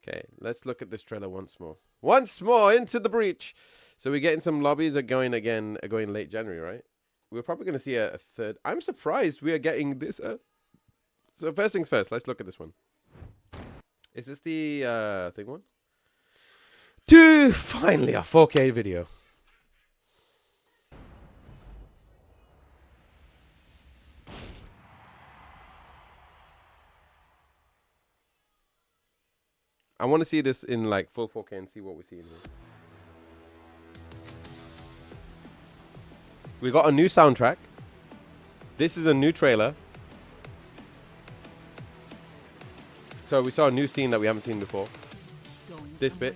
Okay, let's look at this trailer once more. Once more into the breach. So we're getting some lobbies are going again, going late January, right? We're probably going to see a third. I'm surprised we are getting this. So first things first, let's look at this one. Is this the thing one? Dude, finally a 4K video. I want to see this in like full 4K and see what we see in here. We got a new soundtrack. This is a new trailer. So we saw a new scene that we haven't seen before. This bit.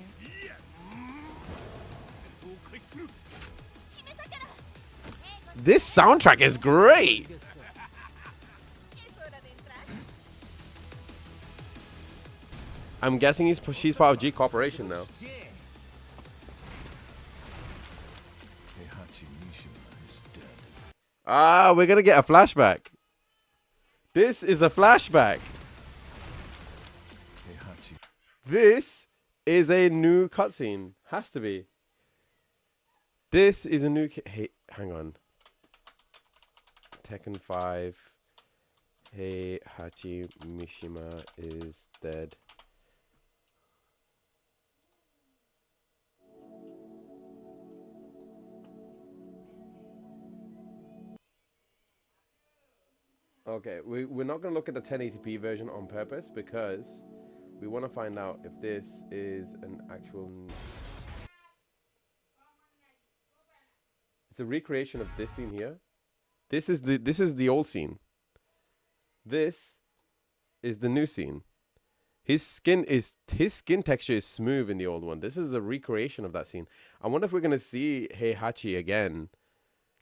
This soundtrack is great. I'm guessing she's part of G Corporation now. Ah, we're gonna get a flashback. This is a flashback. This is a new cutscene. Has to be. This is a new. Hey, hang on. Tekken 5. Heihachi Mishima is dead. Okay, we're not going to look at the 1080p version on purpose because we want to find out if this is an actual... It's a recreation of this scene here. This is the old scene. This is the new scene. His skin texture is smooth in the old one. This is a recreation of that scene. I wonder if we're going to see Heihachi again.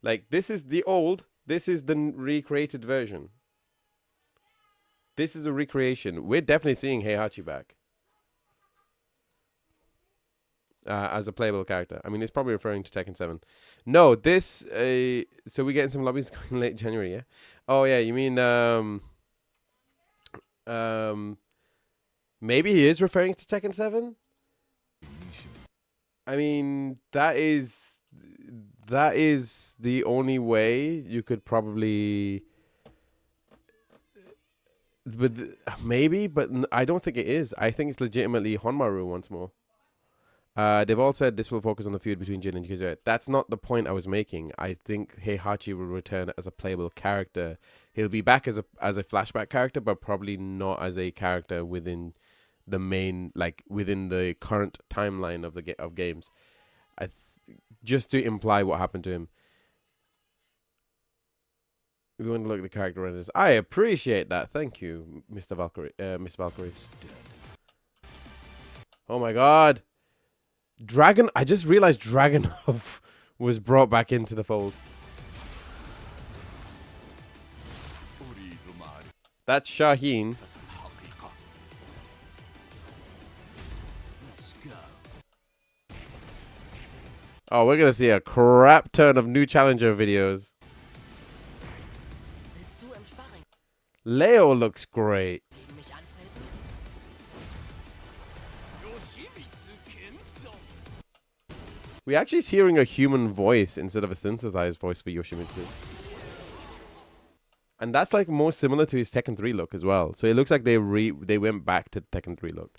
Like, this is the old, this is the recreated version. This is a recreation. We're definitely seeing Heihachi back. As a playable character. I mean, it's probably referring to Tekken 7. No, this... so we're getting some lobbies going late January, yeah? Oh, yeah, you mean... maybe he is referring to Tekken 7? I mean, that is the only way you could probably... But maybe, but I don't think it is. I think it's legitimately Honmaru once more. They've all said this will focus on the feud between Jin and Kazuya. That's not the point I was making. I think Heihachi will return as a playable character. He'll be back as a flashback character, but probably not as a character within the main, like within the current timeline of of games. Just to imply what happened to him. We want to look at the character renders. I appreciate that. Thank you, Mr. Valkyrie. Miss Valkyrie. Oh my God. I just realized Dragunov was brought back into the fold. That's Shaheen. Oh, we're going to see a crap ton of new challenger videos. Leo looks great. We're actually hearing a human voice instead of a synthesized voice for Yoshimitsu. And that's like more similar to his Tekken 3 look as well. So it looks like they went back to Tekken 3 look.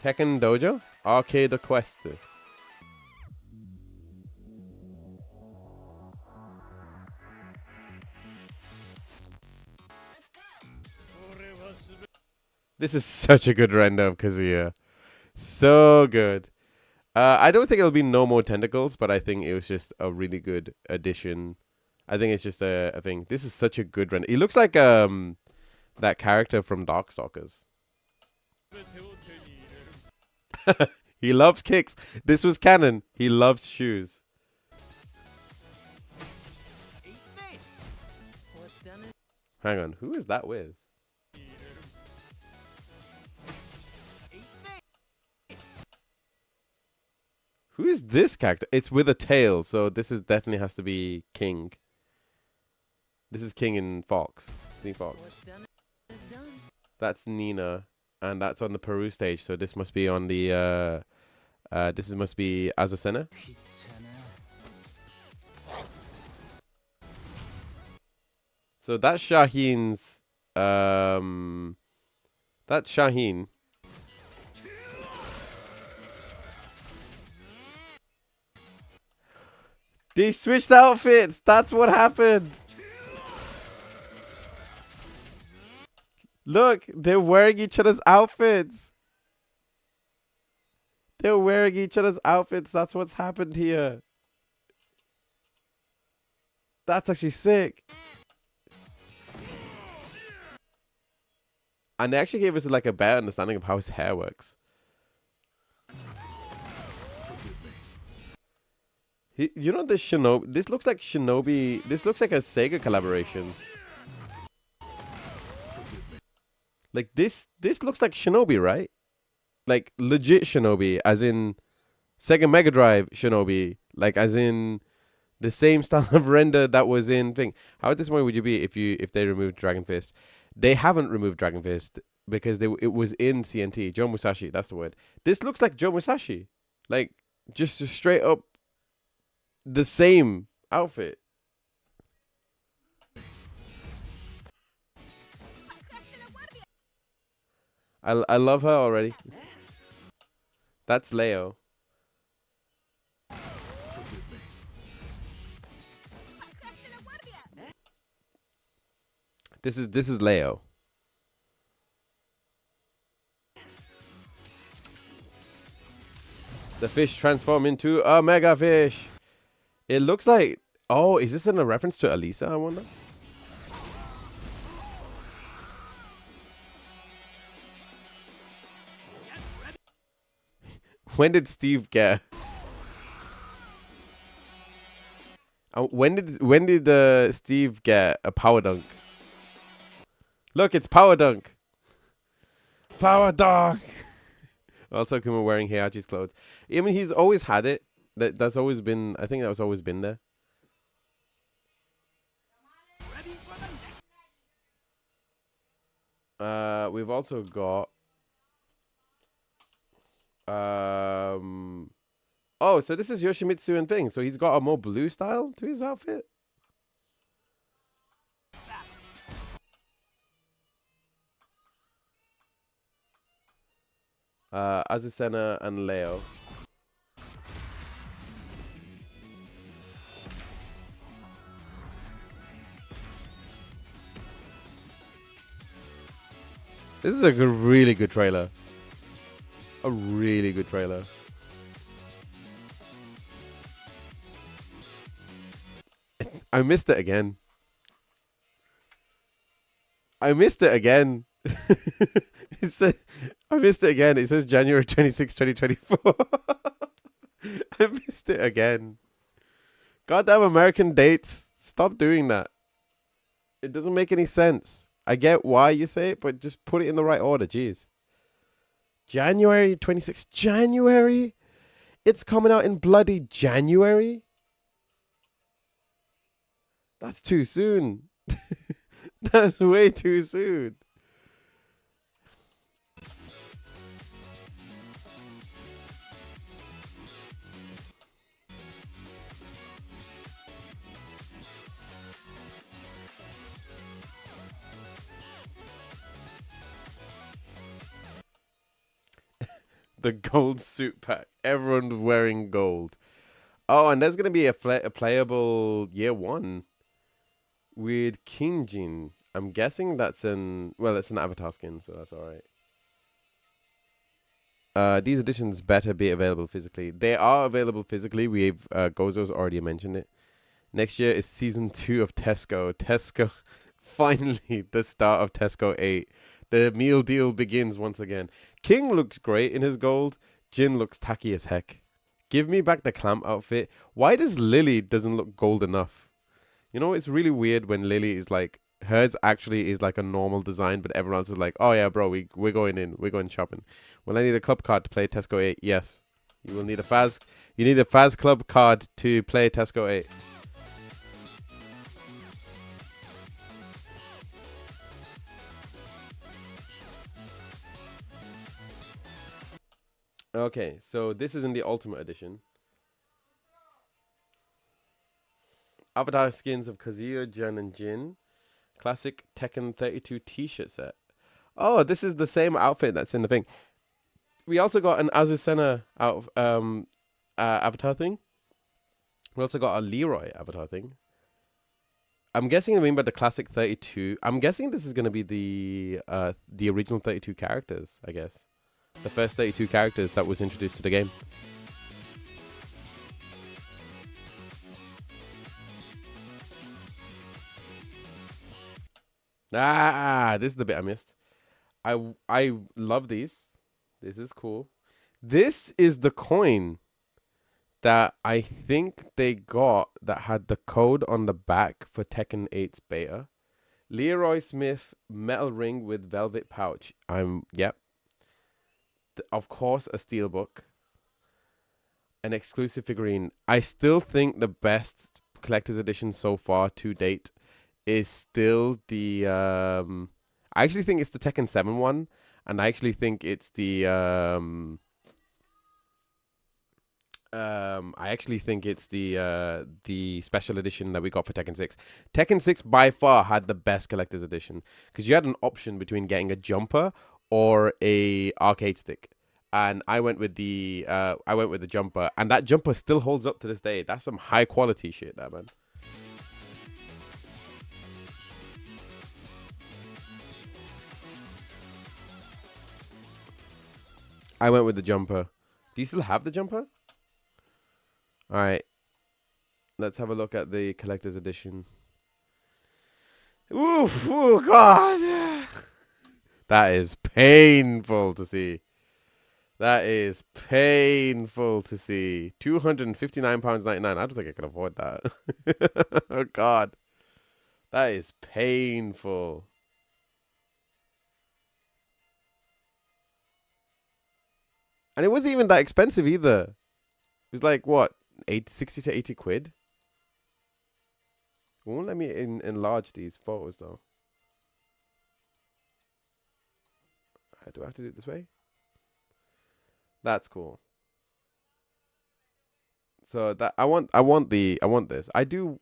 Tekken Dojo? Arcade Quest. This is such a good render of Kazuya. So good. I don't think it'll be no more tentacles, but I think it was just a really good addition. I think it's just a thing. This is such a good render. He looks like that character from Darkstalkers. He loves kicks. This was canon. He loves shoes. Hang on. Who is that with? Who is this character? It's with a tail, so this is definitely has to be King. This is King in Fox. Sneak Fox. That's Nina, and that's on the Peru stage. So this must be on the must be Azucena. So that's Shaheen's. That's Shaheen. They switched outfits. That's what happened. Look, they're wearing each other's outfits. They're wearing each other's outfits. That's what's happened here. That's actually sick. And they actually gave us like a better understanding of how his hair works. You know this Shinobi? This looks like Shinobi. This looks like a Sega collaboration. Like this looks like Shinobi, right? Like legit Shinobi, as in Sega Mega Drive Shinobi, like as in the same style of render that was in thing. How disappointed would you be if they removed Dragon Fist? They haven't removed Dragon Fist because it was in CNT. Joe Musashi, that's the word. This looks like Joe Musashi, like just straight up the same outfit. I love her already. That's Leo. This is Leo. The fish transform into a mega fish. It looks like. Oh, is this in a reference to Alisa? I wonder. When did Steve get? When did Steve get a power dunk? Look, it's power dunk. Power dunk. Also, Kuma wearing Heihachi's clothes. I mean, he's always had it. That's always been. I think that's always been there. We've also got. Oh, so this is Yoshimitsu and thing. So he's got a more blue style to his outfit. Azucena and Leo. This is a really good trailer. A really good trailer. I missed it again. I missed it again. I missed it again. It says January 26, 2024. I missed it again. Goddamn American dates. Stop doing that. It doesn't make any sense. I get why you say it, but just put it in the right order. Jeez. January 26th. January? It's coming out in bloody January? That's too soon. That's way too soon. The gold suit pack. Everyone's wearing gold. Oh, and there's going to be a playable year one with Kinjin. I'm guessing that's it's an avatar skin, so that's all right. These editions better be available physically. They are available physically. We've Gozo's already mentioned it. Next year is season 2 of Tesco. Tesco, finally the start of Tesco 8. The meal deal begins once again. King looks great in his gold. Jin looks tacky as heck. Give me back the clamp outfit. Why does Lily doesn't look gold enough? You know, it's really weird when Lily is like, hers actually is like a normal design, but everyone else is like, oh yeah, bro, we're going in. We're going shopping. Well, I need a club card to play Tesco 8. Yes. You will need a Faz club card to play Tesco 8. Okay, so this is in the Ultimate Edition. Avatar skins of Kazuya, Jun, and Jin. Classic Tekken 32 T-shirt set. Oh, this is the same outfit that's in the thing. We also got an Azucena avatar thing. We also got a Leroy avatar thing. I'm guessing I mean by the classic 32. I'm guessing this is gonna be the original 32 characters. I guess the first 32 characters that was introduced to the game. Ah, this is the bit I missed. I love these. This is cool. This is the coin that I think they got that had the code on the back for Tekken 8's beta. Leroy Smith metal ring with velvet pouch. Yep. Of course, a steelbook, an exclusive figurine. I still think the best collector's edition so far to date is still the I actually think it's the Tekken 7 one, and I actually think it's I actually think it's the special edition that we got for Tekken 6. Tekken 6 by far had the best collector's edition because you had an option between getting a jumper or a arcade stick. And I went with the jumper, and that jumper still holds up to this day. That's some high quality shit, that man. I went with the jumper. Do you still have the jumper? All right, let's have a look at the collector's edition. Oof, oh god. That is painful to see. That is painful to see. £259.99. I don't think I can afford that. Oh god. That is painful. And it wasn't even that expensive either. It was like what? 60 to 80 quid? It won't let me enlarge these photos though. Do I have to do it this way? That's cool. So that I want this. I don't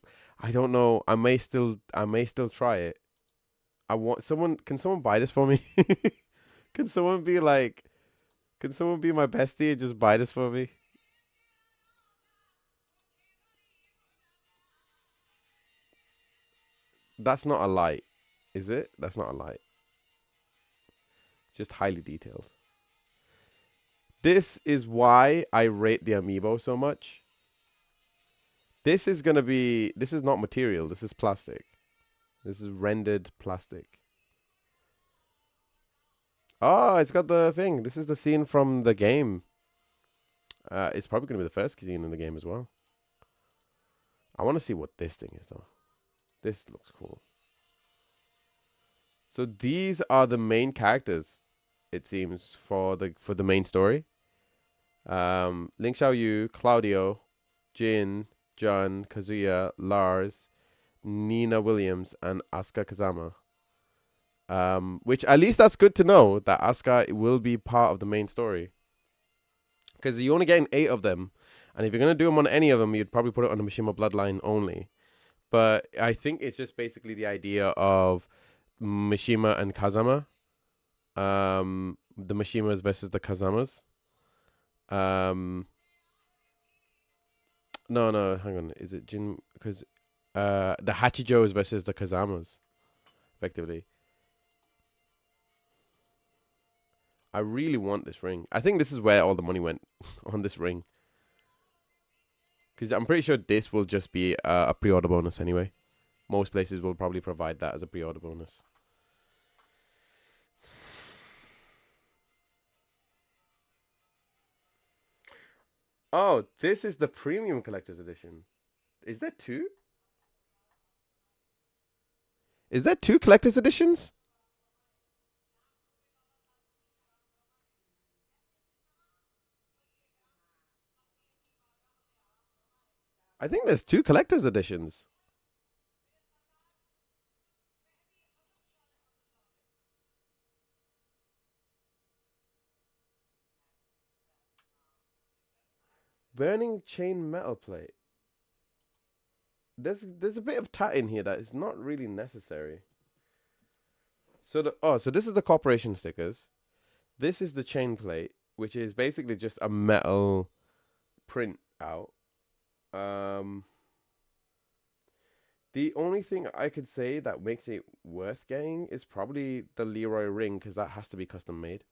know. I may still try it. I want someone can someone buy this for me? Can someone be like can someone be my bestie and just buy this for me? That's not a light, is it? That's not a light. It's just highly detailed. This is why I rate the amiibo so much. This is not material, this is plastic. This is rendered plastic. Oh, it's got the thing. This is the scene from the game. It's probably gonna be the first scene in the game as well. I want to see what this thing is though. This looks cool. So these are the main characters, it seems, for the main story. Ling Xiaoyu, Claudio, Jin, John, Kazuya, Lars, Nina Williams, and Asuka Kazama. Which at least that's good to know that Asuka will be part of the main story. Because you're only getting 8 of them. And if you're going to do them on any of them, you'd probably put it on the Mishima Bloodline only. But I think it's just basically the idea of Mishima and Kazama. The Mishimas versus the Kazamas. No, hang on. Is it Jin? Because the Hachijos versus the Kazamas, effectively. I really want this ring. I think this is where all the money went on this ring. Because I'm pretty sure this will just be a pre-order bonus anyway. Most places will probably provide that as a pre-order bonus. Oh, this is the premium collector's edition. Is there two? Is there two collector's editions? I think there's two collector's editions. Burning chain metal plate. There's a bit of tat in here that is not really necessary. So this is the corporation stickers. This is the chain plate, which is basically just a metal print out. The only thing I could say that makes it worth getting is probably the Leroy ring, because that has to be custom made,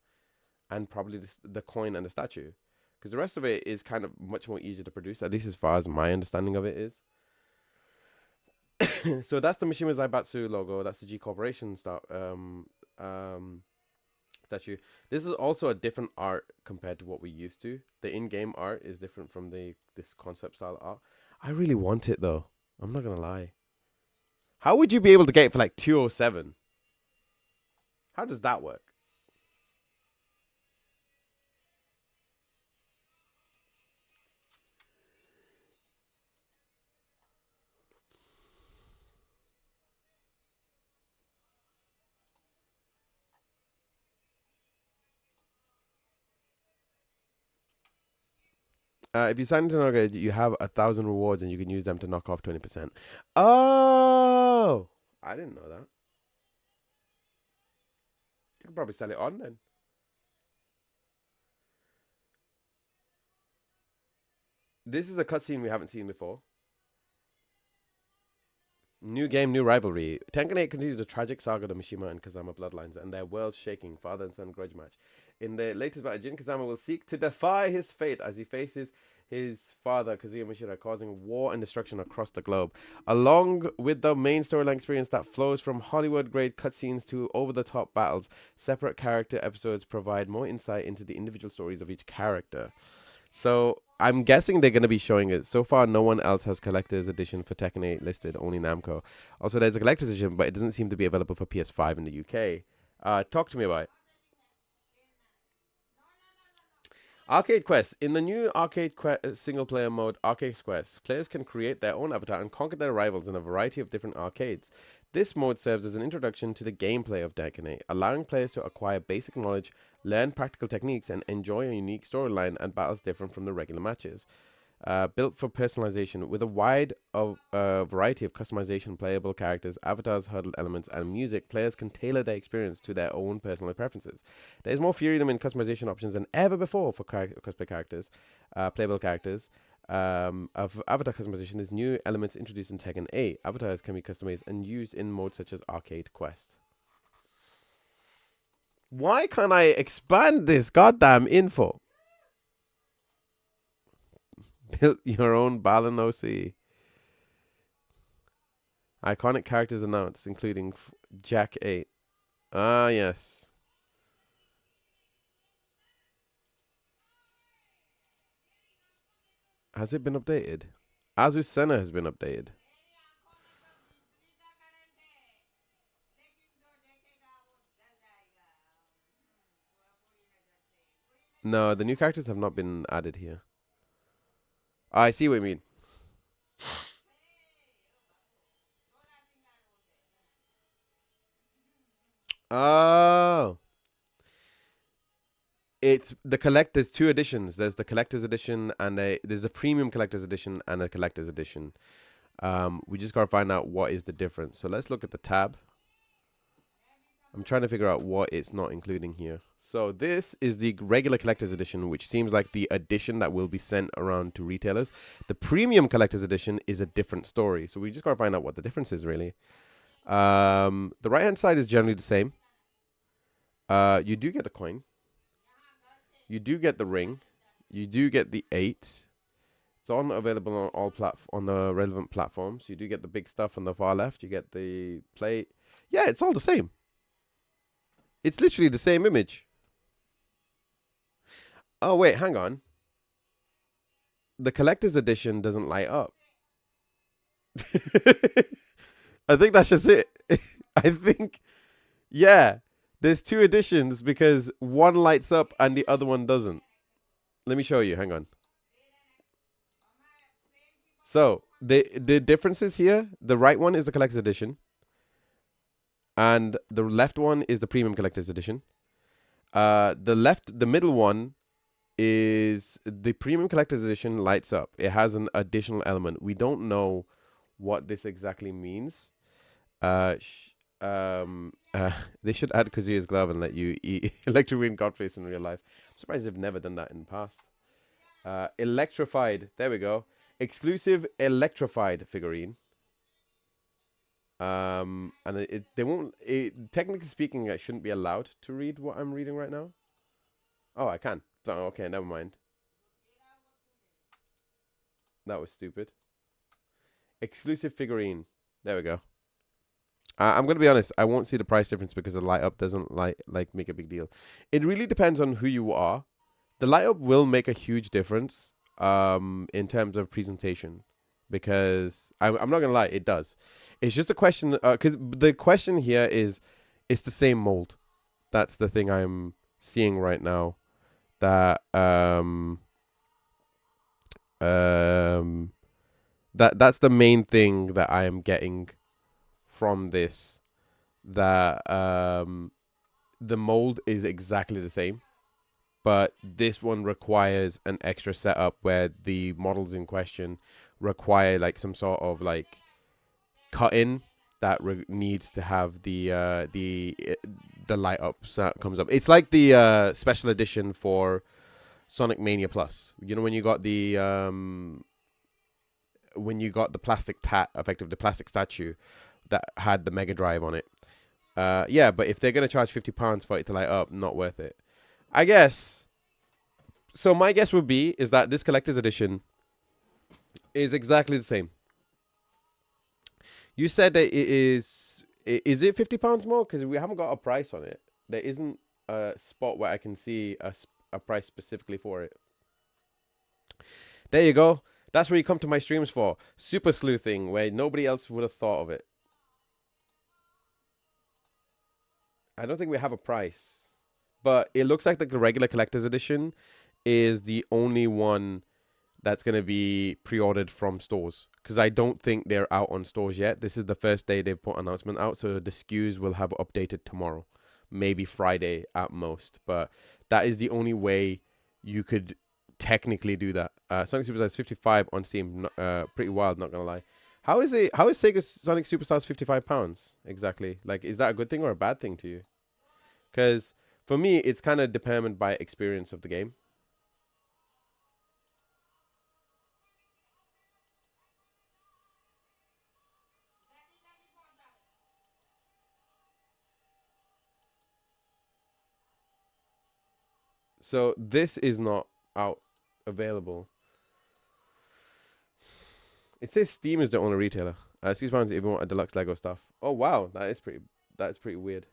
and probably the coin and the statue, because the rest of it is kind of much more easier to produce, at least as far as my understanding of it is. So that's the Mishima Zaibatsu logo. That's the G Corporation statue. This is also a different art compared to what we used to. The in-game art is different from this concept style art. I really want it though. I'm not gonna lie. How would you be able to get it for like 207? How does that work? If you sign into Noga, you have 1,000 rewards and you can use them to knock off 20%. Oh, I didn't know that. You could probably sell it on then. This is a cutscene we haven't seen before. New game, new rivalry. Tekken 8 continues the tragic saga of the Mishima and Kazama bloodlines and their world-shaking father and son grudge match. In the latest battle, Jin Kazama will seek to defy his fate as he faces his father, Kazuya Mishima, causing war and destruction across the globe. Along with the main storyline experience that flows from Hollywood-grade cutscenes to over-the-top battles, separate character episodes provide more insight into the individual stories of each character. So I'm guessing they're going to be showing it. So far, no one else has collector's edition for Tekken 8 listed, only Namco. Also, there's a collector's edition, but it doesn't seem to be available for PS5 in the UK. Talk to me about it. Arcade Quest. In the new Arcade Quest single-player mode, Arcade Quest, players can create their own avatar and conquer their rivals in a variety of different arcades. This mode serves as an introduction to the gameplay of Tekken 8, allowing players to acquire basic knowledge, learn practical techniques, and enjoy a unique storyline and battles different from the regular matches. Built for personalization with a wide variety of customization, playable characters, avatars, huddle elements, and music, players can tailor their experience to their own personal preferences. There is more freedom in customization options than ever before for cosplay characters, playable characters. Of avatar customization, there's new elements introduced in Tekken 8. Avatars can be customized and used in modes such as Arcade Quest. Why can't I expand this goddamn info? Built your own Balan OC. Iconic characters announced, including Jack 8. Ah, yes. Has it been updated? Azucena has been updated. No, the new characters have not been added here. I see what you mean. Oh. It's the there's two editions. There's the collector's edition and there's the premium collector's edition and a collector's edition. We just gotta find out what is the difference. So let's look at the tab. I'm trying to figure out what it's not including here. So this is the regular collector's edition, which seems like the edition that will be sent around to retailers. The premium collector's edition is a different story. So we just gotta find out what the difference is really. The right hand side is generally the same. You do get the coin. You do get the ring. You do get the 8. It's all available on all on the relevant platforms. You do get the big stuff on the far left. You get the plate. Yeah, it's all the same. It's literally the same image. Oh, wait, hang on. The collector's edition doesn't light up. I think that's just it. I think, yeah. There's two editions because one lights up and the other one doesn't. Let me show you. Hang on. So the differences here. The right one is the collector's edition, and the left one is the premium collector's edition. The middle one is the premium collector's edition lights up. It has an additional element. We don't know what this exactly means. They should add Kazuya's glove and let you eat electric Godface in real life. I'm surprised they've never done that in the past. Electrified. There we go. Exclusive electrified figurine. And they won't. Technically speaking, I shouldn't be allowed to read what I'm reading right now. Oh, I can. Oh, okay, never mind. That was stupid. Exclusive figurine. There we go. I'm gonna be honest. I won't see the price difference because the light up doesn't like make a big deal. It really depends on who you are. The light up will make a huge difference. In terms of presentation, because I'm not gonna lie, it does. It's just a question. Because the question here is, it's the same mold. That's the thing I'm seeing right now. That that's the main thing that I am getting from this, that the mold is exactly the same, but this one requires an extra setup where the models in question require like some sort of like cut-in that needs to have the light up that comes up. It's like the special edition for Sonic Mania Plus. You know, when you got the plastic the plastic statue that had the Mega Drive on it. Yeah, but if they're gonna charge £50 for it to light up, not worth it, I guess. So my guess would be is that this collector's edition is exactly the same. You said that it is. Is it £50 more? Because we haven't got a price on it. There isn't a spot where I can see a price specifically for it. There you go. That's where you come to my streams for. Super sleuthing, where nobody else would have thought of it. I don't think we have a price, but it looks like the regular collector's edition is the only one that's going to be pre-ordered from stores, because I don't think they're out on stores yet. This is the first day they've put an announcement out, so the SKUs will have updated tomorrow, maybe Friday at most, but that is the only way you could technically do that. Sonic Superstars is 55 on Steam. Pretty wild, not gonna lie. How is Sega's Sonic Superstars £55 exactly? Like, is that a good thing or a bad thing to you? Because for me, it's kind of determined by experience of the game. So this is not out available. It says Steam is the only retailer. £6 if you want a deluxe Lego stuff. Oh wow, that's pretty weird.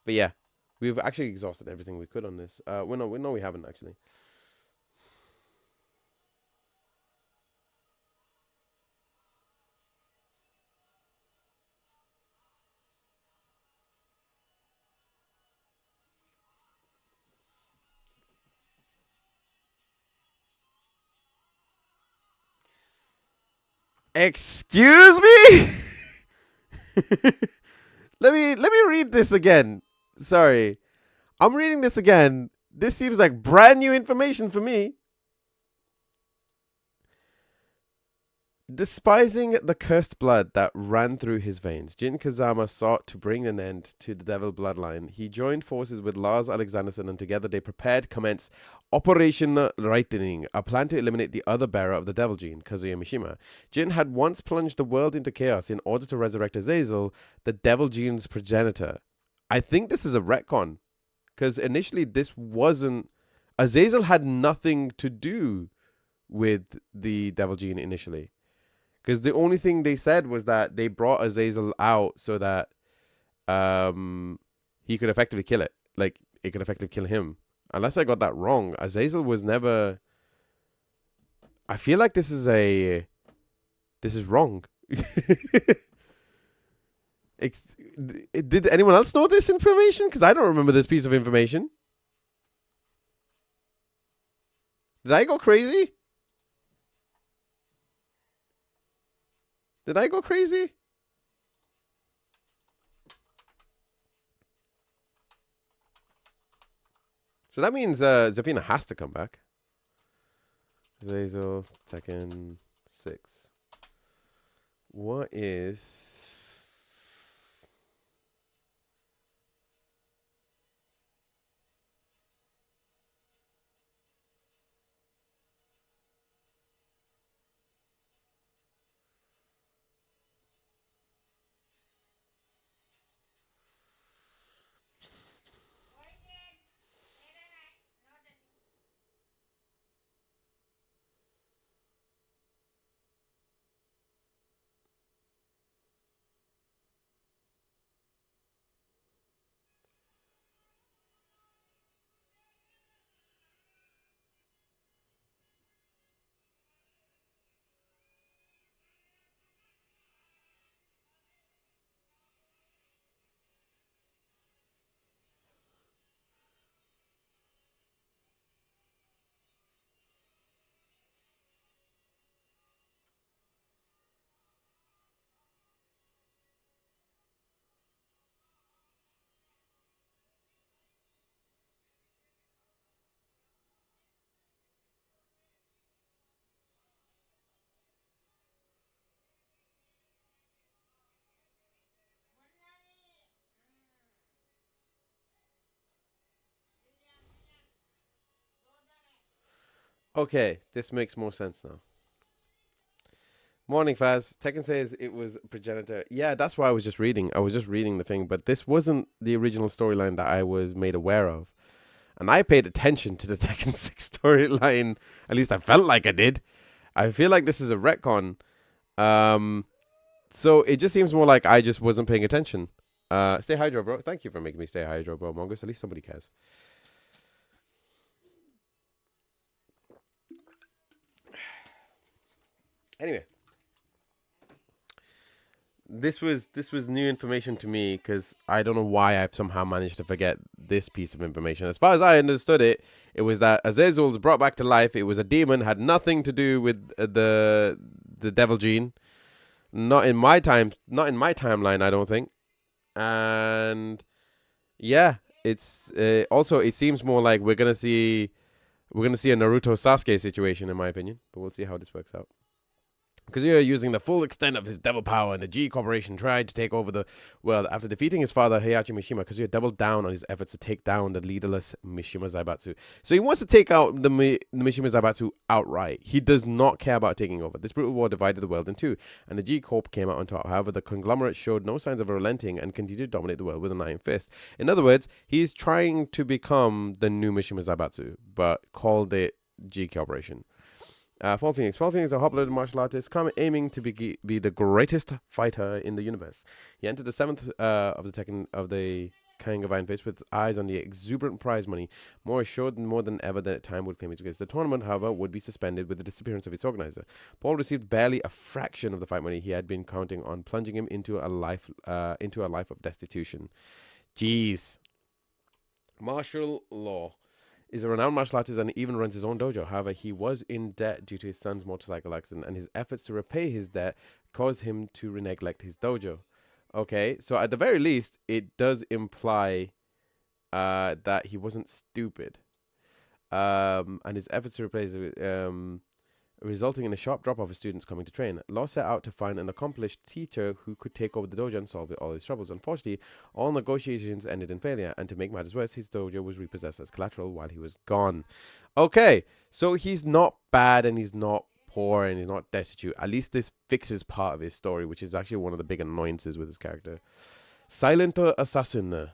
But yeah, we've actually exhausted everything we could on this. We haven't actually. Excuse me? let me read this again. Sorry. I'm reading this again. This seems like brand new information for me. Despising the cursed blood that ran through his veins, Jin Kazama sought to bring an end to the devil bloodline. He joined forces with Lars Alexanderson, and together they prepared to commence Operation Lightning, a plan to eliminate the other bearer of the devil gene, Kazuya Mishima. Jin had once plunged the world into chaos in order to resurrect Azazel, the devil gene's progenitor. I think this is a retcon, because initially this wasn't... Azazel had nothing to do with the devil gene initially. Because the only thing they said was that they brought Azazel out so that he could effectively kill it. Like, it could effectively kill him. Unless I got that wrong. Azazel was never... I feel like this is wrong. Did anyone else know this information? Because I don't remember this piece of information. Did I go crazy? Did I go crazy? So that means Zafina has to come back. Azazel, Tekken 6. What is... Okay, this makes more sense now. Morning, Faz. Tekken says it was progenitor. Yeah, that's why I was just reading. I was just reading the thing, but this wasn't the original storyline that I was made aware of. And I paid attention to the Tekken 6 storyline. At least I felt like I did. I feel like this is a retcon. Um, so it just seems more like I just wasn't paying attention. Stay hydro, bro. Thank you for making me stay hydro, bro. Mongoose. At least somebody cares. Anyway, this was new information to me because I don't know why I've somehow managed to forget this piece of information. As far as I understood it, it was that Azazel was brought back to life. It was a demon, had nothing to do with the devil gene. Not in my time, not in my timeline, I don't think. And yeah, it's also it seems more like we're gonna see a Naruto Sasuke situation in my opinion, but we'll see how this works out. Kazuya, using the full extent of his devil power, and the G Corporation tried to take over the world. After defeating his father, Heihachi Mishima, Kazuya doubled down on his efforts to take down the leaderless Mishima Zaibatsu. So he wants to take out the Mishima Zaibatsu outright. He does not care about taking over. This brutal war divided the world in two, and the G Corp came out on top. However, the conglomerate showed no signs of relenting and continued to dominate the world with an iron fist. In other words, he's trying to become the new Mishima Zaibatsu, but called it G Corporation. Fall Phoenix. Fall Phoenix is a hot-blooded martial artist, aiming to be the greatest fighter in the universe. He entered the seventh of the Tekken of the King of Iron Fist with eyes on the exuberant prize money, more assured than more than ever that time would claim its goods. The tournament, however, would be suspended with the disappearance of its organizer. Paul received barely a fraction of the fight money he had been counting on, plunging him into a life of destitution. Jeez. Martial law is a renowned martial artist and even runs his own dojo. However, he was in debt due to his son's motorcycle accident, and his efforts to repay his debt caused him to neglect his dojo. Okay, so at the very least, it does imply that he wasn't stupid. And his efforts to replace resulting in a sharp drop off of students coming to train. Law set out to find an accomplished teacher who could take over the dojo and solve all his troubles. Unfortunately, all negotiations ended in failure, and to make matters worse, his dojo was repossessed as collateral while he was gone. Okay, so he's not bad and he's not poor and he's not destitute. At least this fixes part of his story, which is actually one of the big annoyances with his character. Silent Assassin.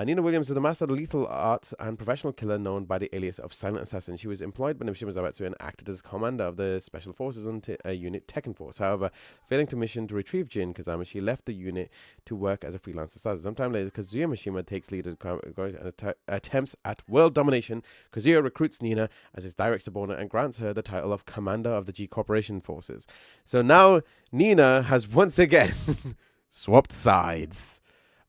Nina Williams is the master of lethal arts and professional killer known by the alias of Silent Assassin. She was employed by Mishima Zaibatsu and acted as commander of the special forces on unit Tekken Force. However, failing to mission to retrieve Jin Kazama, she left the unit to work as a freelance assassin. Sometime later, Kazuya Mishima takes lead and attempts at world domination. Kazuya recruits Nina as his direct subordinate and grants her the title of commander of the G Corporation forces. So now Nina has once again swapped sides.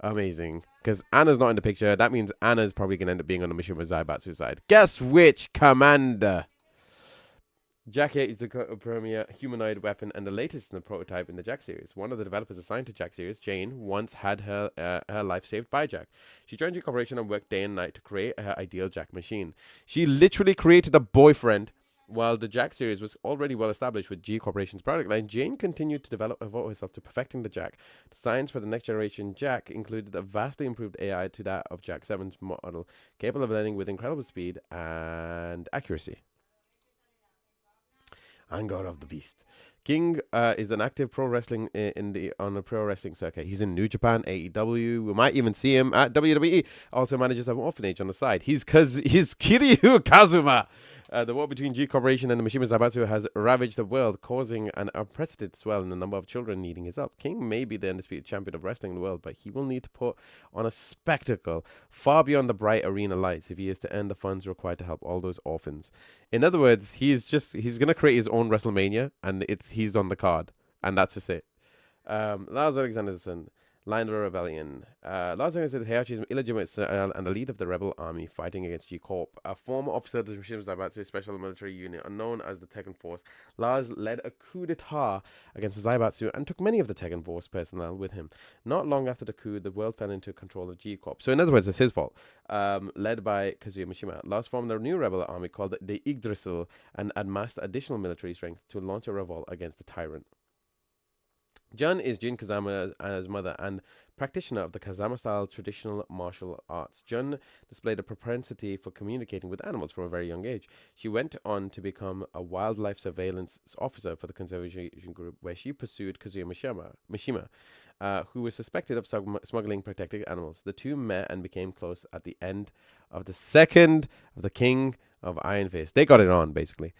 Amazing. Because Anna's not in the picture. That means Anna's probably going to end up being on the mission with Zaibatsu's side. Guess which commander? Jack 8 is the premier humanoid weapon and the latest in the prototype in the Jack series. One of the developers assigned to Jack series, Jane, once had her life saved by Jack. She joined G Corporation and worked day and night to create her ideal Jack machine. She literally created a boyfriend. While the Jack series was already well established with G Corporation's product line, Jane continued to devote herself to perfecting the Jack. Designs for the next generation Jack included a vastly improved AI to that of Jack 7's model, capable of learning with incredible speed and accuracy. Anger of the Beast. King is an active pro wrestling in the on the pro wrestling circuit. He's in New Japan, AEW. We might even see him at WWE. Also manages an orphanage on the side. He's Kiryu Kazuma. The war between G Corporation and the Mishima Zaibatsu has ravaged the world, causing an unprecedented swell in the number of children needing his help. King may be the undisputed champion of wrestling in the world, but he will need to put on a spectacle far beyond the bright arena lights if he is to earn the funds required to help all those orphans. In other words, he's gonna create his own WrestleMania, and he's on the card, and that's just it. Lars Alexanderson, Line of the Rebellion. Lars Alexanderson Heihachi is an illegitimate son and the lead of the rebel army fighting against G Corp, a former officer of the Mishima Zaibatsu special military unit known as the Tekken Force. Lars led a coup d'etat against the Zaibatsu and took many of the Tekken Force personnel with him. Not long after the coup, the world fell into control of G Corp. So in other words, it's his fault. Led by Kazuya Mishima, Lars formed a new rebel army called the Yggdrasil and amassed additional military strength to launch a revolt against the tyrant. Jun is Jin Kazama's mother and practitioner of the Kazama-style traditional martial arts. Jun displayed a propensity for communicating with animals from a very young age. She went on to become a wildlife surveillance officer for the conservation group, where she pursued Kazuya Mishima, who was suspected of smuggling protected animals. The two met and became close at the end of the second of the King of Iron Fist. They got it on, basically.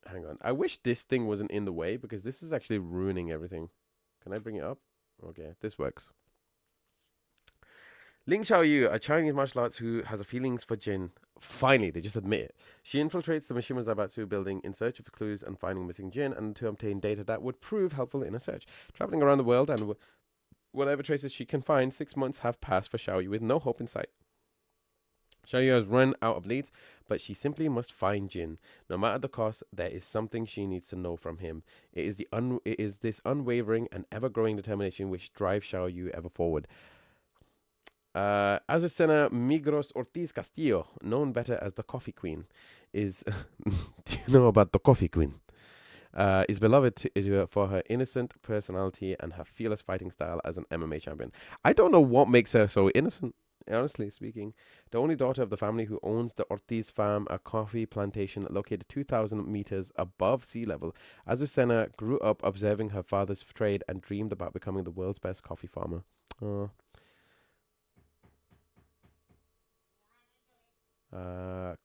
Hang on. I wish this thing wasn't in the way because this is actually ruining everything. Can I bring it up? Okay, this works. Ling Xiaoyu, a Chinese martial arts who has a feelings for Jin. Finally, they just admit it. She infiltrates the Mishima Zaibatsu building in search of clues and finding missing Jin and to obtain data that would prove helpful in a search. Traveling around the world and whatever traces she can find, 6 months have passed for Xiaoyu with no hope in sight. Xiaoyu has run out of leads, but she simply must find Jin. No matter the cost, there is something she needs to know from him. It is this unwavering and ever-growing determination which drives Xiaoyu ever forward. Azucena Migros Ortiz Castillo, known better as the Coffee Queen, is... Do you know about the Coffee Queen? Is beloved for her innocent personality and her fearless fighting style as an MMA champion. I don't know what makes her so innocent. Honestly speaking, the only daughter of the family who owns the Ortiz farm, a coffee plantation located 2,000 meters above sea level, Azucena grew up observing her father's trade and dreamed about becoming the world's best coffee farmer.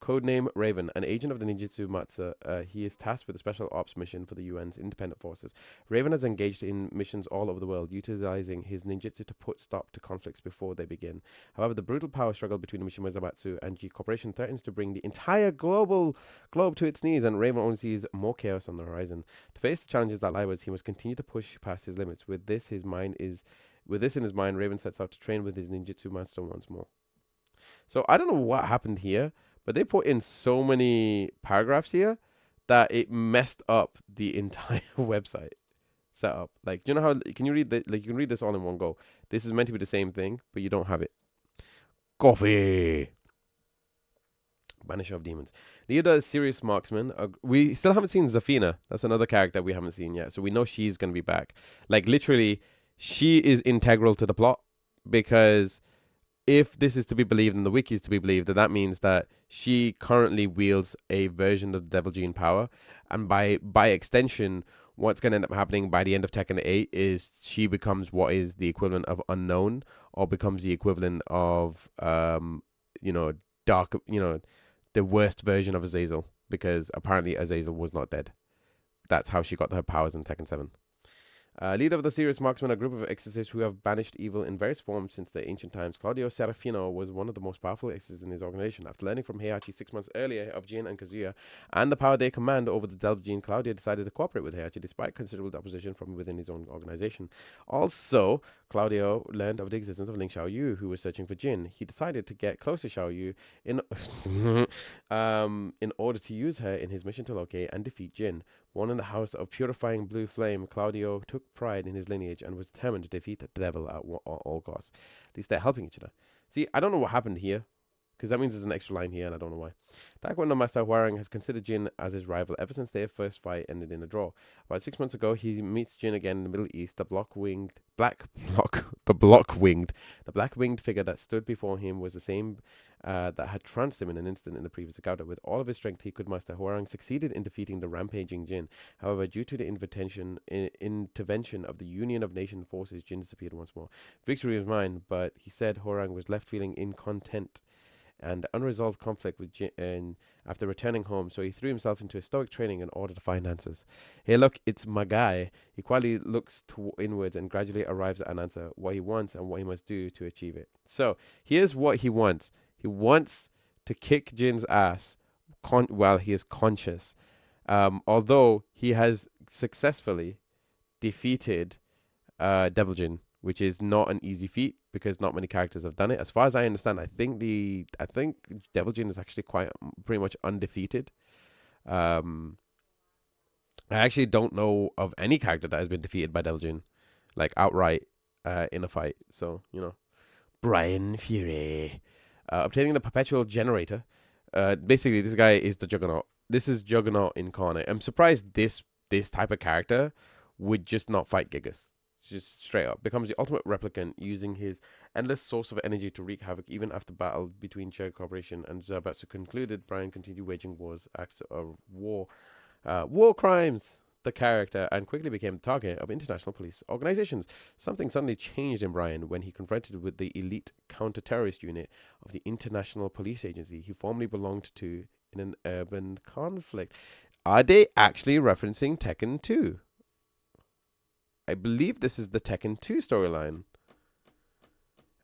Codename Raven, an agent of the Ninjutsu Matsu. He is tasked with a special ops mission for the UN's independent forces. Raven has engaged in missions all over the world, utilizing his ninjutsu to put stop to conflicts before they begin. However, the brutal power struggle between the Mishima Zaibatsu and G Corporation threatens to bring the entire globe to its knees, and Raven only sees more chaos on the horizon. To face the challenges that lie with us, he must continue to push past his limits. With this in his mind, Raven sets out to train with his ninjutsu master once more. So I don't know what happened here, but they put in so many paragraphs here that it messed up the entire website setup. Like, do you know how can you read you can read this all in one go? This is meant to be the same thing, but you don't have it. Coffee. Banisher of Demons. Leoda is serious marksman. We still haven't seen Zafina. That's another character we haven't seen yet. So we know she's gonna be back. Like literally, she is integral to the plot because if this is to be believed and the wiki is to be believed, that means that she currently wields a version of the Devil Gene power, and by extension, what's going to end up happening by the end of Tekken 8 is she becomes what is the equivalent of Unknown, or becomes the equivalent of dark, the worst version of Azazel, because apparently Azazel was not dead. That's how she got her powers in Tekken 7. Leader of the serious marksmen, a group of exorcists who have banished evil in various forms since the ancient times, Claudio Serafino was one of the most powerful exorcists in his organization. After learning from Heihachi 6 months earlier of Jin and Kazuya and the power they command over the Delve gene, Claudio decided to cooperate with Heihachi despite considerable opposition from within his own organization. Also, Claudio learned of the existence of Ling Xiaoyu, who was searching for Jin. He decided to get close to Xiaoyu in in order to use her in his mission to locate and defeat Jin. Born in the house of purifying blue flame, Claudio took pride in his lineage and was determined to defeat the devil at all costs. At least they're helping each other. See, I don't know what happened here, because that means there's an extra line here, and I don't know why. Taekwondo Master Huarang has considered Jin as his rival ever since their first fight ended in a draw. About 6 months ago, he meets Jin again in the Middle East. The black-winged figure that stood before him was the same that had trounced him in an instant in the previous encounter. With all of his strength, he could master. Huarang succeeded in defeating the rampaging Jin. However, due to the intervention of the Union of Nation forces, Jin disappeared once more. Victory was mine, but he said Huarang was left feeling incontent and unresolved conflict with Jin after returning home, so he threw himself into a stoic training in order to find answers. Hey, look, it's my guy. He quietly looks inwards and gradually arrives at an answer, what he wants and what he must do to achieve it. So, here's what he wants. He wants to kick Jin's ass while he is conscious. Although he has successfully defeated Devil Jin, which is not an easy feat because not many characters have done it. As far as I understand, I think Devil Jin is actually pretty much undefeated. I actually don't know of any character that has been defeated by Devil Jin, like outright in a fight. So Brian Fury, obtaining the perpetual generator. Basically, this guy is the Juggernaut. This is Juggernaut incarnate. I'm surprised this type of character would just not fight Gigas. Just straight up becomes the ultimate replicant, using his endless source of energy to wreak havoc. Even after battle between shared corporation and Zaibatsu concluded, Brian continued waging acts of war crimes, the character, and quickly became the target of international police organizations. Something suddenly changed in Brian when he confronted with the elite counter-terrorist unit of the International Police Agency he formerly belonged to in an urban conflict. Are they actually referencing Tekken 2? I believe this is the Tekken 2 storyline.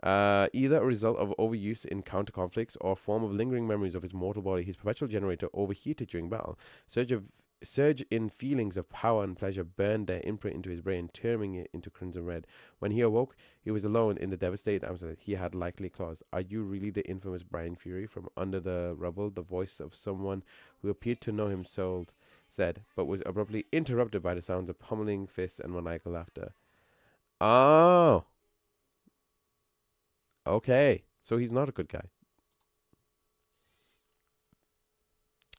Either a result of overuse in counter conflicts or a form of lingering memories of his mortal body, his perpetual generator overheated during battle. Surge in feelings of power and pleasure burned their imprint into his brain, turning it into crimson red. When he awoke, he was alone in the devastated Amsterdam. He had likely claws. Are you really the infamous Brian Fury from under the rubble? The voice of someone who appeared to know him said, but was abruptly interrupted by the sounds of pummeling fists and maniacal laughter. Oh. Okay. So he's not a good guy.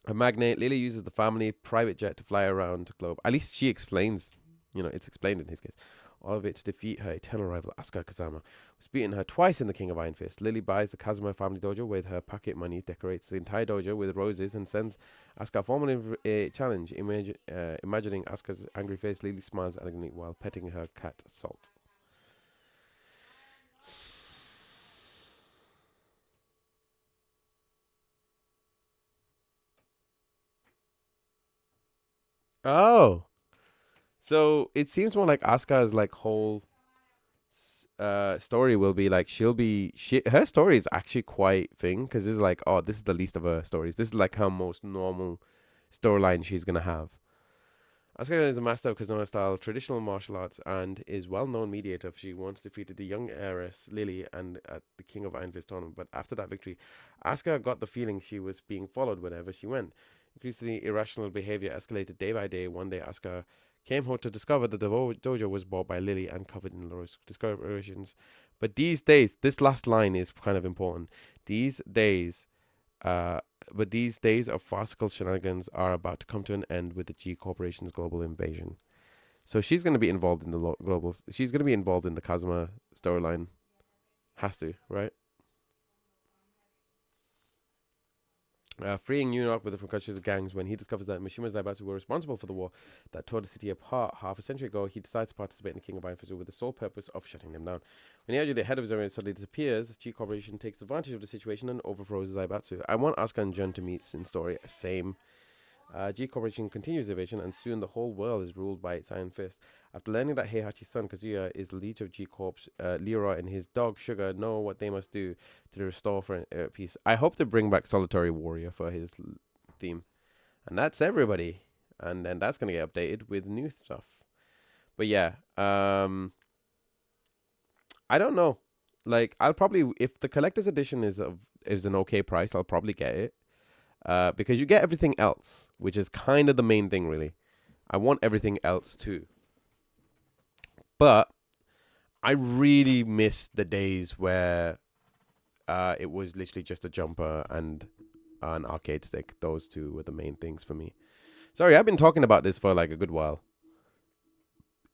A magnate, Lily uses the family private jet to fly around the globe. At least she explains. It's explained in his case. All of it to defeat her eternal rival, Asuka Kazama, who's beaten her twice in the King of Iron Fist. Lily buys the Kazama family dojo with her pocket money, decorates the entire dojo with roses, and sends Asuka a formal challenge. Imagining Asuka's angry face, Lily smiles elegantly while petting her cat, Salt. Oh. So it seems more like Asuka's whole story will be like her story is actually quite thing, because this is this is the least of her stories. This is like her most normal storyline she's gonna have. Asuka is a master of Kazama style traditional martial arts and is well-known mediator. She once defeated the young heiress Lily and at the King of Iron Fist tournament, but after that victory, Asuka got the feeling she was being followed wherever she went. Increasingly irrational behavior escalated day by day. One day, Asuka came home to discover that the dojo was bought by Lily and covered in Laura's discourations. But these days, this last line is kind of important. These days of farcical shenanigans are about to come to an end with the G Corporation's global invasion. So she's going to be involved in the she's going to be involved in the Kazuma storyline. Has to, right? Freeing New York with the from countries of gangs, when he discovers that Mishima and Zaibatsu were responsible for the war that tore the city apart half a century ago, he decides to participate in the King of Iron Fist with the sole purpose of shutting them down. When Yaji, the head of his area, suddenly disappears, G Corporation takes advantage of the situation and overthrows Zaibatsu. I want Asuka and Jun to meet in story. Same. G Corporation continues evasion, and soon the whole world is ruled by its iron fist. After learning that Heihachi's son Kazuya is the leader of G Corp's, Leroy and his dog Sugar know what they must do to restore for peace. I hope to bring back Solitary Warrior for his theme, and that's everybody. And then that's gonna get updated with new stuff. But yeah, I don't know. Like, I'll probably, if the collector's edition is an okay price, I'll probably get it. Because you get everything else, which is kind of the main thing, really. I want everything else too. But I really miss the days where it was literally just a jumper and an arcade stick. Those two were the main things for me. Sorry, I've been talking about this for like a good while.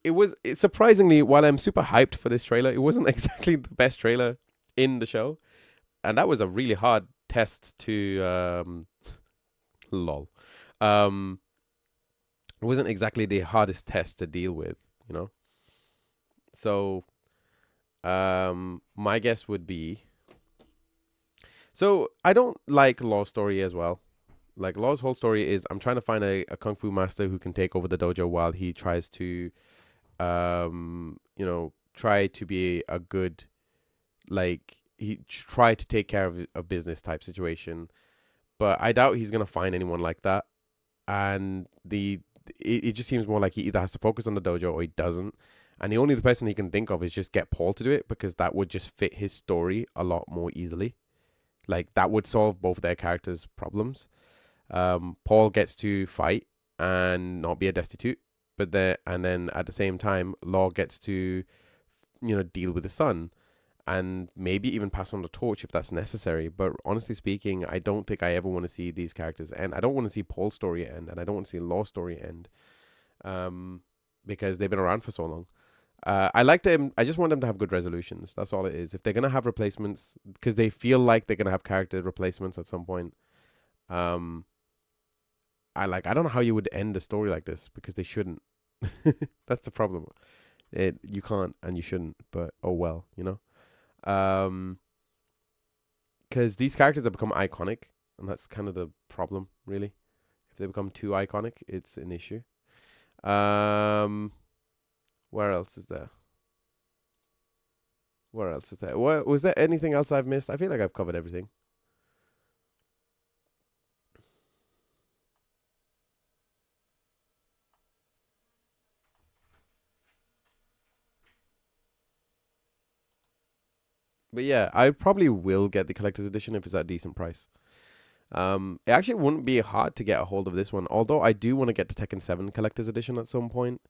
It surprisingly, while I'm super hyped for this trailer, it wasn't exactly the best trailer in the show. And that was a really hard test to lol. Um it wasn't exactly the hardest test to deal with, you know. So my guess would be, so I don't like Law's story as well. Like, Law's whole story is I'm trying to find a kung fu master who can take over the dojo while he tries to try to be a good, like, he try to take care of a business type situation. But I doubt he's gonna find anyone like that. And it just seems more like he either has to focus on the dojo or he doesn't. And the person he can think of is just get Paul to do it, because that would just fit his story a lot more easily. Like, that would solve both their characters' problems. Paul gets to fight and not be a destitute, and then at the same time, Law gets to, deal with the son, and maybe even pass on the torch if that's necessary. But honestly speaking, I don't think I ever want to see these characters end. I don't want to see Paul's story end, and I don't want to see Law's story end, because they've been around for so long. I like them. I just want them to have good resolutions. That's all it is. If they're gonna have replacements, because they feel like they're gonna have character replacements at some point, um, I don't know how you would end a story like this, because they shouldn't. That's the problem. You can't and you shouldn't. But oh well, you know. Because these characters have become iconic, and that's kind of the problem, really. If they become too iconic, it's an issue. Where else is there? Where else is there? What was there anything else I've missed? I feel like I've covered everything. But yeah, I probably will get the collector's edition if it's at a decent price. It actually wouldn't be hard to get a hold of this one, although I do want to get the Tekken 7 collector's edition at some point.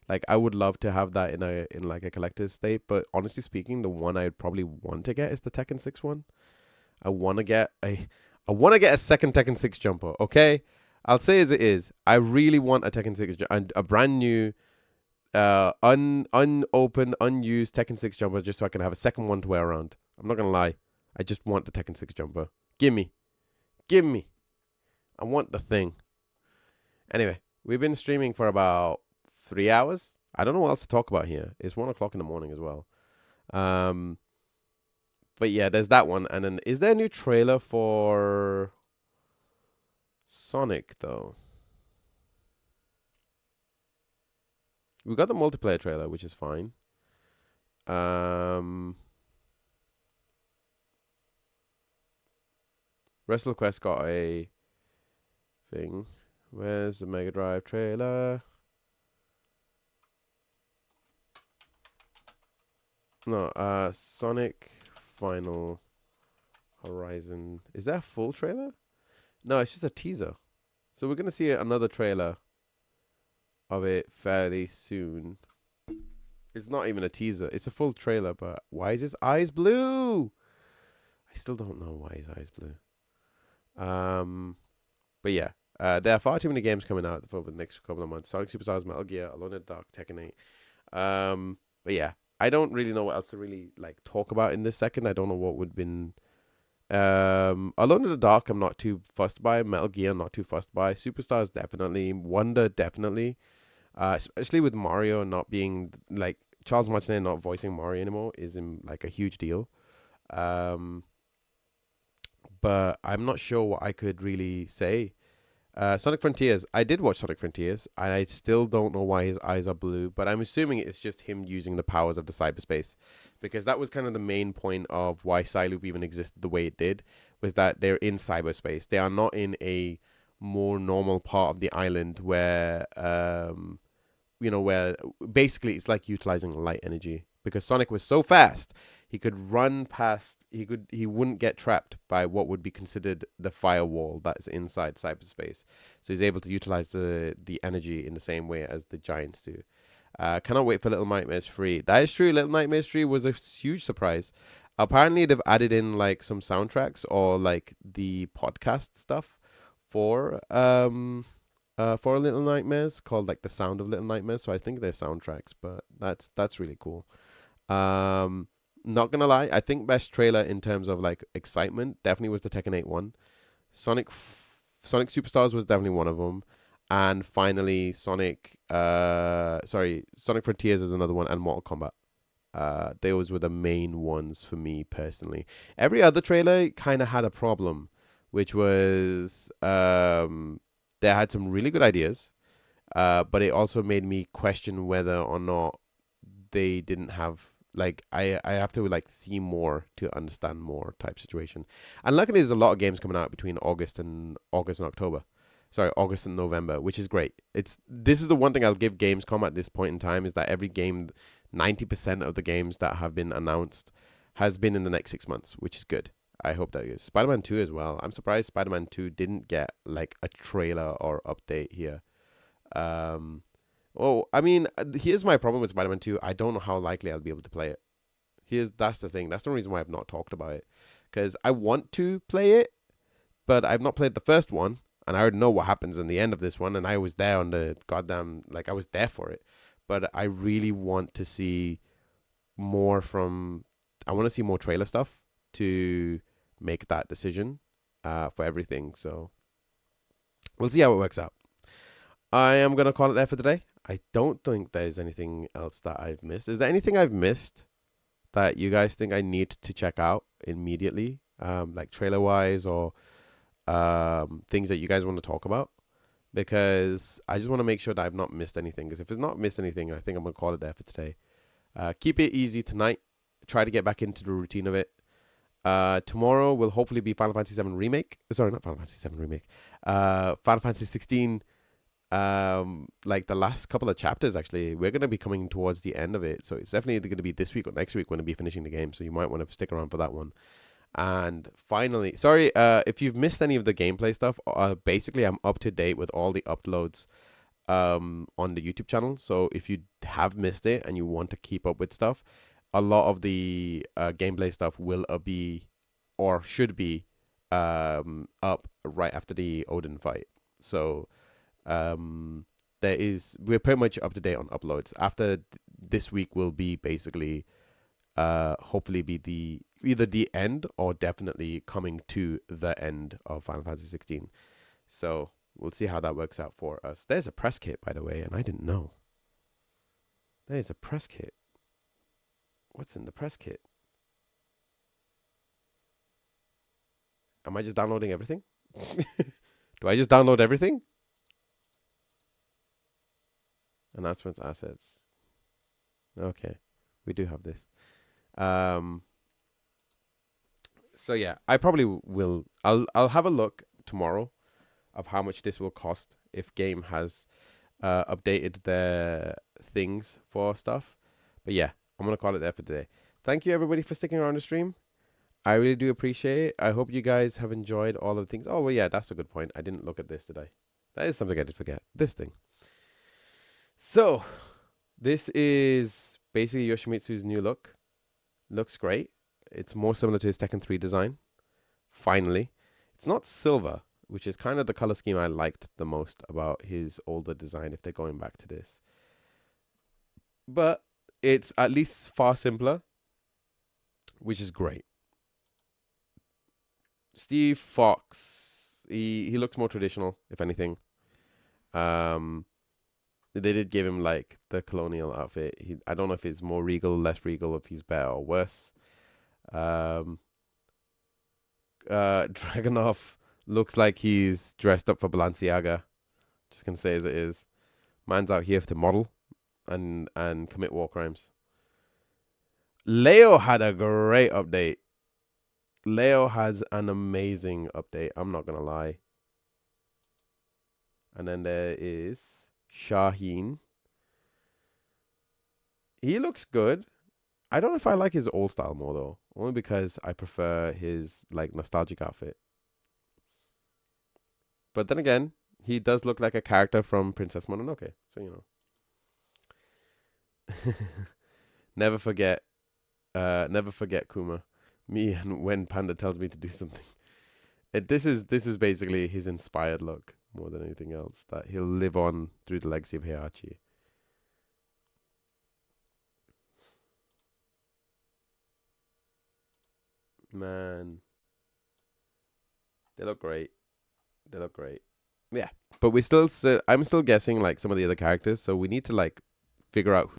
Like, I would love to have that in like a collector's state, but honestly speaking, the one I'd probably want to get is the Tekken 6 one. I want to get a second Tekken 6 jumper, okay? I'll say as it is. I really want a Tekken 6 and a brand new unopened, unused Tekken 6 jumper, just so I can have a second one to wear around. I'm not gonna lie. I just want the Tekken 6 jumper. Gimme. Gimme. I want the thing. Anyway, we've been streaming for about 3 hours. I don't know what else to talk about here. It's 1 o'clock in the morning as well. But yeah, there's that one. And then, is there a new trailer for Sonic though? We got the multiplayer trailer, which is fine. WrestleQuest got a thing. Where's the Mega Drive trailer? No, Sonic Final Horizon. Is that a full trailer? No, it's just a teaser. So we're gonna see another trailer of it fairly soon. It's not even a teaser. It's a full trailer, but why is his eyes blue? I still don't know why his eyes blue. But yeah, there are far too many games coming out for the next couple of months. Sonic Superstars, Metal Gear, Alone in the Dark, Tekken 8. But yeah, I don't really know what else to really like talk about in this second. I don't know what would been. Alone in the Dark, I'm not too fussed by. Metal Gear, I'm not too fussed by. Superstars, definitely. Wonder, definitely. Especially with Mario not being like Charles Martinet not voicing Mario anymore is like a huge deal. But I'm not sure what I could really say. Sonic Frontiers. I did watch Sonic Frontiers. I still don't know why his eyes are blue, but I'm assuming it's just him using the powers of the cyberspace, because that was kind of the main point of why Psyloop even existed the way it did, was that they're in cyberspace. They are not in a more normal part of the island where where basically it's like utilizing light energy, because Sonic was so fast he could run past, he wouldn't get trapped by what would be considered the firewall that's inside cyberspace. So he's able to utilize the energy in the same way as the giants do. Cannot wait for Little Nightmares 3. That is true. Little Nightmares 3 was a huge surprise. Apparently they've added in like some soundtracks or like the podcast stuff for Little Nightmares, called like the Sound of Little Nightmares. So I think they're soundtracks, but that's really cool. Um, Not gonna lie, I think best trailer in terms of like excitement definitely was the Tekken 8 one. Sonic Superstars was definitely one of them, and finally Sonic Frontiers is another one, and Mortal Kombat. Those were the main ones for me personally. Every other trailer kind of had a problem, which was they had some really good ideas, but it also made me question whether or not they didn't have, like, I have to like see more to understand more type situation. And luckily there's a lot of games coming out between August and October. Sorry, August and November, which is great. This is the one thing I'll give Gamescom at this point in time, is that every game, 90% of the games that have been announced has been in the next 6 months, which is good. I hope that is. Spider-Man 2 as well. I'm surprised Spider-Man 2 didn't get like a trailer or update here. Um, Oh, I mean, here's my problem with Spider-Man 2. I don't know how likely I'll be able to play it. That's the thing. That's the reason why I've not talked about it. Because I want to play it, but I've not played the first one, and I already know what happens in the end of this one, and I was there on the goddamn, like, I was there for it. But I really want to see more from, I want to see more trailer stuff to make that decision for everything. So we'll see how it works out. I am going to call it there for today. I don't think there's anything else that I've missed. Is there anything I've missed that you guys think I need to check out immediately, like trailer wise, or things that you guys want to talk about? Because I just want to make sure that I've not missed anything. Because if it's not missed anything, I think I'm going to call it there for today. Keep it easy tonight. Try to get back into the routine of it. Tomorrow will hopefully be Final Fantasy 7 Remake. Sorry, not Final Fantasy 7 Remake. Final Fantasy 16, like the last couple of chapters. Actually, we're going to be coming towards the end of it, so it's definitely going to be this week or next week when we'll be finishing the game, so you might want to stick around for that one. And finally, sorry if you've missed any of the gameplay stuff, basically I'm up to date with all the uploads on the YouTube channel. So if you have missed it and you want to keep up with stuff, a lot of the gameplay stuff will be, or should be, up right after the Odin fight. So we're pretty much up to date on uploads. After this week will be basically hopefully be either the end or definitely coming to the end of Final Fantasy 16. So we'll see how that works out for us. There's a press kit, by the way, and I didn't know. There's a press kit. What's in the press kit? Am I just downloading everything? Do I just download everything? Announcements, assets. Okay, we do have this. So yeah, I probably will. I'll have a look tomorrow of how much this will cost if Game has updated their things for stuff. But yeah, I'm gonna call it there for today. Thank you everybody for sticking around the stream. I really do appreciate it. I hope you guys have enjoyed all of the things. Oh well, yeah, that's a good point. I didn't look at this, did I? That is something I did forget. This thing. So, this is basically Yoshimitsu's new look. Looks great. It's more similar to his Tekken 3 design. Finally. It's not silver, which is kind of the color scheme I liked the most about his older design if they're going back to this. But it's at least far simpler, which is great. Steve Fox, he looks more traditional, if anything. They did give him like the colonial outfit. I don't know if it's more regal, less regal, if he's better or worse. Dragunov Looks like he's dressed up for Balenciaga. Just gonna say as it is. Man's out here to model and commit war crimes. Leo had a great update. Leo has an amazing update. I'm not gonna lie. And then there is Shaheen. He looks good. I don't know if I like his old style more though. Only because I prefer his like nostalgic outfit. But then again, he does look like a character from Princess Mononoke. So never forget never forget Kuma. Me and when Panda tells me to do something. This is basically his inspired look more than anything else. That he'll live on through the legacy of Heihachi. Man, they look great. They look great. Yeah, but I'm still guessing like some of the other characters, so we need to like figure out